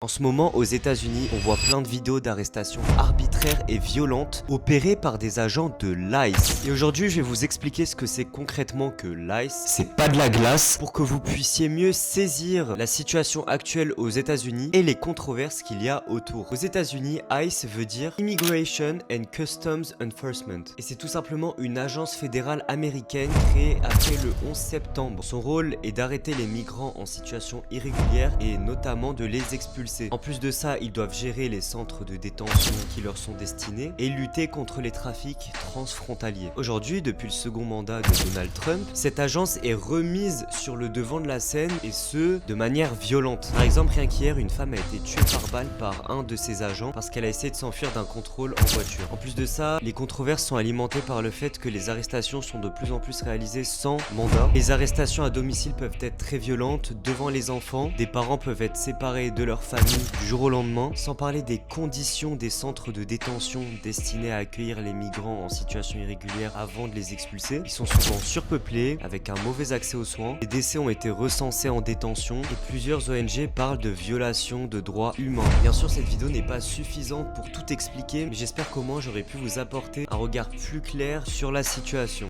En ce moment, aux États-Unis, on voit plein de vidéos d'arrestations arbitraires et violentes opérées par des agents de l'ICE. Et aujourd'hui, je vais vous expliquer ce que c'est concrètement que l'ICE. C'est pas de la glace, pour que vous puissiez mieux saisir la situation actuelle aux États-Unis et les controverses qu'il y a autour. Aux États-Unis, ICE veut dire Immigration and Customs Enforcement. Et c'est tout simplement une agence fédérale américaine créée après le 11 septembre. Son rôle est d'arrêter les migrants en situation irrégulière et notamment de les expulser. En plus de ça, ils doivent gérer les centres de détention qui leur sont destinés et lutter contre les trafics transfrontaliers. Aujourd'hui, depuis le second mandat de Donald Trump, cette agence est remise sur le devant de la scène et ce, de manière violente. Par exemple, rien qu'hier, une femme a été tuée par balle par un de ses agents parce qu'elle a essayé de s'enfuir d'un contrôle en voiture. En plus de ça, les controverses sont alimentées par le fait que les arrestations sont de plus en plus réalisées sans mandat. Les arrestations à domicile peuvent être très violentes devant les enfants. Des parents peuvent être séparés de leur famille du jour au lendemain, sans parler des conditions des centres de détention destinés à accueillir les migrants en situation irrégulière avant de les expulser. Ils sont souvent surpeuplés, avec un mauvais accès aux soins. Les décès ont été recensés en détention et plusieurs ONG parlent de violations de droits humains. Bien sûr, cette vidéo n'est pas suffisante pour tout expliquer, mais j'espère qu'au moins j'aurai pu vous apporter un regard plus clair sur la situation.